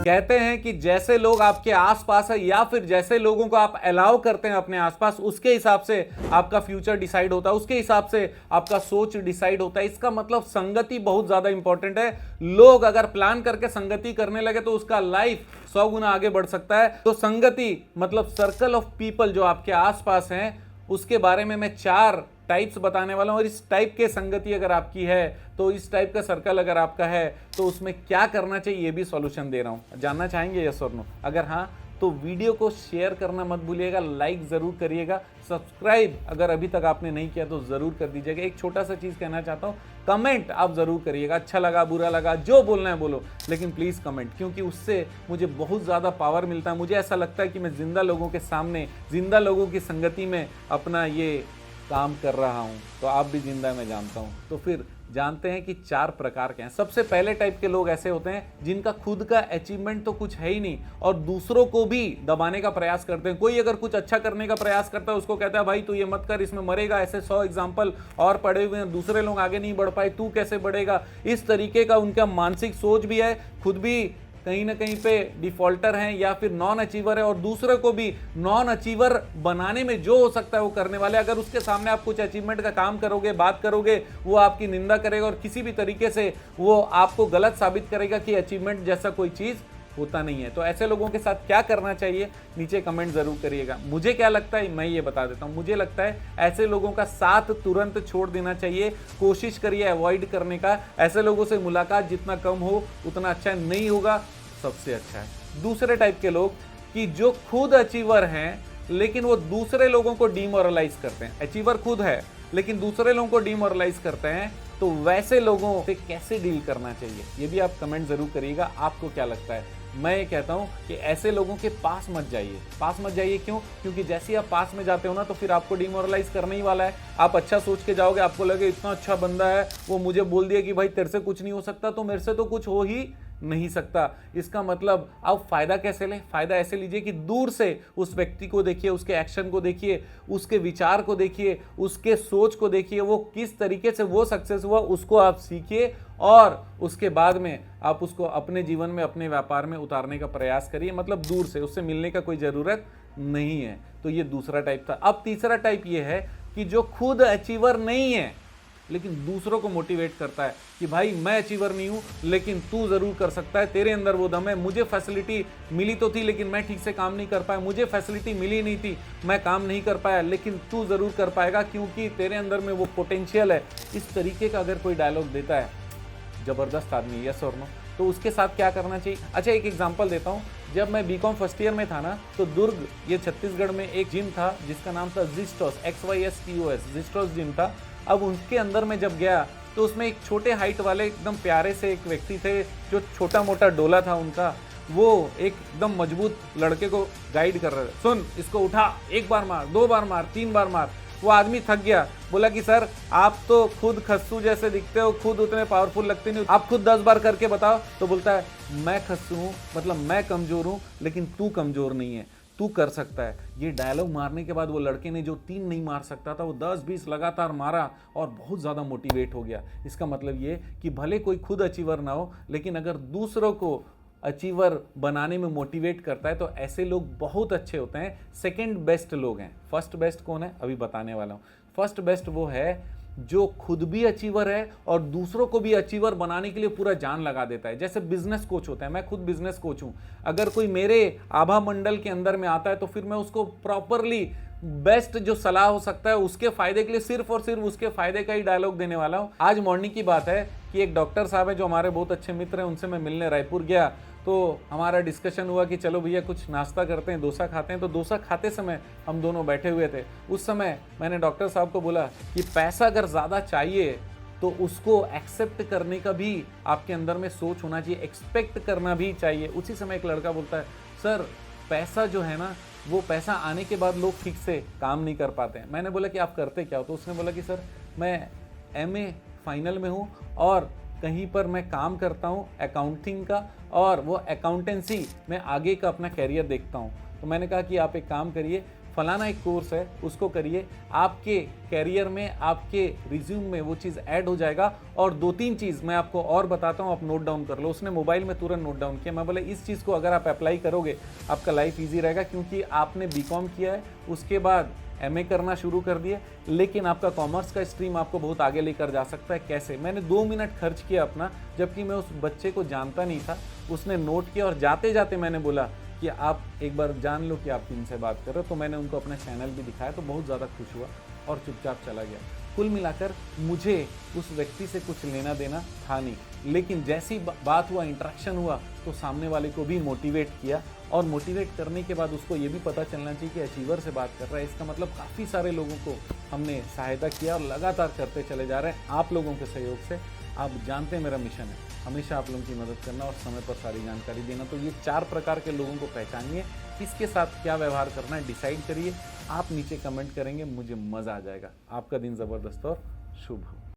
कहते हैं कि जैसे लोग आपके आसपास है या फिर जैसे लोगों को आप अलाउ करते हैं अपने आसपास, उसके हिसाब से आपका फ्यूचर डिसाइड होता है, उसके हिसाब से आपका सोच डिसाइड होता है। इसका मतलब संगति बहुत ज्यादा इंपॉर्टेंट है। लोग अगर प्लान करके संगति करने लगे तो उसका लाइफ 100 गुना आगे बढ़ सकता है। तो संगति मतलब सर्कल ऑफ पीपल जो आपके आसपास हैं, उसके बारे में मैं 4 टाइप्स बताने वाला हूं। और इस टाइप के संगति अगर आपकी है, तो इस टाइप का सर्कल अगर आपका है, तो उसमें क्या करना चाहिए ये भी सॉल्यूशन दे रहा हूं। जानना चाहेंगे यस और नो? अगर हाँ तो वीडियो को शेयर करना मत भूलिएगा, लाइक जरूर करिएगा, सब्सक्राइब अगर अभी तक आपने नहीं किया तो जरूर कर दीजिएगा। एक छोटा सा चीज कहना चाहता हूं, कमेंट आप जरूर करिएगा। अच्छा लगा, बुरा लगा, जो बोलना है बोलो, लेकिन प्लीज कमेंट, क्योंकि उससे मुझे बहुत ज्यादा पावर मिलता है। मुझे ऐसा लगता है कि मैं जिंदा लोगों के सामने, जिंदा लोगों की संगति में अपना ये काम कर रहा हूं। तो आप भी जिंदा, मैं जानता हूं। तो फिर जानते हैं कि 4 प्रकार के हैं। सबसे पहले टाइप के लोग ऐसे होते हैं जिनका खुद का अचीवमेंट तो कुछ है ही नहीं और दूसरों को भी दबाने का प्रयास करते हैं। कोई अगर कुछ अच्छा करने का प्रयास करता है, उसको कहता है भाई तू ये मत कर, इसमें मरेगा। ऐसे 100 एग्जाम्पल और पड़े हुए हैं। दूसरे लोग आगे नहीं बढ़ पाए, तू कैसे बढ़ेगा? इस तरीके का उनका मानसिक सोच भी है। खुद भी कहीं ना कहीं पे डिफॉल्टर हैं या फिर नॉन अचीवर है, और दूसरे को भी नॉन अचीवर बनाने में जो हो सकता है वो करने वाले। अगर उसके सामने आप कुछ अचीवमेंट का काम करोगे, बात करोगे, वो आपकी निंदा करेगा और किसी भी तरीके से वो आपको गलत साबित करेगा कि अचीवमेंट जैसा कोई चीज होता नहीं है। तो ऐसे लोगों के साथ क्या करना चाहिए, नीचे कमेंट जरूर करिएगा। मुझे क्या लगता है मैं ये बता देता हूं। मुझे लगता है ऐसे लोगों का साथ तुरंत छोड़ देना चाहिए। कोशिश करिए अवॉइड करने का। ऐसे लोगों से मुलाकात जितना कम हो उतना अच्छा नहीं होगा, सबसे अच्छा है। दूसरे टाइप के लोग कि जो खुद अचीवर हैं लेकिन वो दूसरे लोगों को डिमोरलाइज करते हैं। अचीवर खुद है लेकिन दूसरे लोगों को डिमोरलाइज करते हैं। तो वैसे लोगों से कैसे डील करना चाहिए, ये भी आप कमेंट जरूर करिएगा। आपको क्या लगता है? मैं ये कहता हूं कि ऐसे लोगों के पास मत जाइए। पास मत जाइए क्यों? क्योंकि जैसे ही आप पास में जाते हो ना, तो फिर आपको डिमोरलाइज करने ही वाला है। आप अच्छा सोच के जाओगे, आपको लगे इतना अच्छा बंदा है, वो मुझे बोल दिया कि भाई तेरे से कुछ नहीं हो सकता, तो मेरे से तो कुछ हो ही नहीं सकता। इसका मतलब आप फायदा कैसे लें? फायदा ऐसे लीजिए कि दूर से उस व्यक्ति को देखिए, उसके एक्शन को देखिए, उसके विचार को देखिए, उसके सोच को देखिए, वो किस तरीके से वो सक्सेस हुआ उसको आप सीखिए, और उसके बाद में आप उसको अपने जीवन में, अपने व्यापार में उतारने का प्रयास करिए। मतलब दूर से, उससे मिलने का कोई जरूरत नहीं है। तो ये दूसरा टाइप था। अब तीसरा टाइप ये है कि जो खुद अचीवर नहीं है लेकिन दूसरों को मोटिवेट करता है कि भाई मैं अचीवर नहीं हूं लेकिन तू जरूर कर सकता है, तेरे अंदर वो दम है। मुझे फैसिलिटी मिली तो थी लेकिन मैं ठीक से काम नहीं कर पाया, मुझे फैसिलिटी मिली नहीं थी, मैं काम नहीं कर पाया, लेकिन तू जरूर कर पाएगा क्योंकि तेरे अंदर में वो पोटेंशियल है। इस तरीके का अगर कोई डायलॉग देता है, जबरदस्त आदमी, यस और नो, तो उसके साथ क्या करना चाहिए? अच्छा, एक एग्जांपल देता हूं। जब मैं बीकॉम फर्स्ट ईयर में था ना, तो दुर्ग, ये छत्तीसगढ़ में एक जिम था जिसका नाम था जिस्टोस, XYSTOS, जिस्टोस जिम था। अब उसके अंदर में जब गया तो उसमें एक छोटे हाइट वाले एकदम प्यारे से एक व्यक्ति थे, जो छोटा मोटा डोला था उनका, वो एक एकदम मजबूत लड़के को गाइड कर रहे थे। सुन, इसको उठा, 1 बार मार, 2 बार मार, 3 बार मार। वो आदमी थक गया, बोला कि सर आप तो खुद खस्सू जैसे दिखते हो, खुद उतने पावरफुल लगते नहीं, आप खुद 10 बार करके बताओ। तो बोलता है मैं खस्सू हूँ, मतलब मैं कमजोर हूँ, लेकिन तू कमजोर नहीं है, तू कर सकता है। ये डायलॉग मारने के बाद वो लड़के ने, जो 3 नहीं मार सकता था, वो 10-20 लगातार मारा और बहुत ज्यादा मोटिवेट हो गया। इसका मतलब ये कि भले कोई खुद अचीवर ना हो, लेकिन अगर दूसरों को अचीवर बनाने में मोटिवेट करता है तो ऐसे लोग बहुत अच्छे होते हैं। सेकंड बेस्ट लोग हैं। फर्स्ट बेस्ट कौन है, अभी बताने वाला हूं। फर्स्ट बेस्ट वो है जो खुद भी अचीवर है और दूसरों को भी अचीवर बनाने के लिए पूरा जान लगा देता है। जैसे बिजनेस कोच होता है, मैं खुद बिजनेस कोच हूं। अगर कोई मेरे आभा मंडल के अंदर में आता है तो फिर मैं उसको प्रॉपरली बेस्ट जो सलाह हो सकता है उसके फायदे के लिए सिर्फ और सिर्फ उसके फायदे का ही डायलॉग देने वाला हूं। आज मॉर्निंग की बात है कि एक डॉक्टर साहब है जो हमारे बहुत अच्छे मित्र हैं, उनसे मैं मिलने रायपुर गया। तो हमारा डिस्कशन हुआ कि चलो भैया कुछ नाश्ता करते हैं, डोसा खाते हैं। तो डोसा खाते समय हम दोनों बैठे हुए थे। उस समय मैंने डॉक्टर साहब को बोला कि पैसा अगर ज़्यादा चाहिए तो उसको एक्सेप्ट करने का भी आपके अंदर में सोच होना चाहिए, एक्सपेक्ट करना भी चाहिए। उसी समय एक लड़का बोलता है, सर पैसा जो है ना, वो पैसा आने के बाद लोग ठीक से काम नहीं कर पाते हैं। मैंने बोला कि आप करते क्या हो? तो उसने बोला कि सर मैं MA फाइनल में हूँ और कहीं पर मैं काम करता हूँ अकाउंटिंग का, और वो अकाउंटेंसी में आगे का अपना कैरियर देखता हूँ। तो मैंने कहा कि आप एक काम करिए, फलाना एक कोर्स है उसको करिए, आपके कैरियर में, आपके रिज्यूम में वो चीज़ ऐड हो जाएगा। और 2-3 चीज़ मैं आपको और बताता हूँ, आप नोट डाउन कर लो। उसने मोबाइल में तुरंत नोट डाउन किया। मैं बोला इस चीज़ को अगर आप अप्लाई करोगे आपका लाइफ ईजी रहेगा, क्योंकि आपने बीकॉम किया है, उसके बाद एमए करना शुरू कर दिए, लेकिन आपका कॉमर्स का स्ट्रीम आपको बहुत आगे लेकर जा सकता है। कैसे? मैंने 2 मिनट खर्च किया अपना, जबकि मैं उस बच्चे को जानता नहीं था। उसने नोट किया और जाते जाते मैंने बोला कि आप एक बार जान लो कि आप किनसे बात कर रहे हो। तो मैंने उनको अपना चैनल भी दिखाया, तो बहुत ज़्यादा खुश हुआ और चुपचाप चला गया। कुल मिलाकर मुझे उस व्यक्ति से कुछ लेना देना था नहीं, लेकिन जैसी बात हुआ, इंटरेक्शन हुआ, तो सामने वाले को भी मोटिवेट किया। और मोटिवेट करने के बाद उसको ये भी पता चलना चाहिए कि अचीवर से बात कर रहा है, इसका मतलब काफ़ी सारे लोगों को हमने सहायता किया और लगातार करते चले जा रहे हैं आप लोगों के सहयोग से। आप जानते हैं मेरा मिशन है हमेशा आप लोगों की मदद करना और समय पर सारी जानकारी देना। तो ये 4 प्रकार के लोगों को पहचानिए, किसके साथ क्या व्यवहार करना है डिसाइड करिए। आप नीचे कमेंट करेंगे, मुझे मज़ा आ जाएगा। आपका दिन ज़बरदस्त और शुभ हो।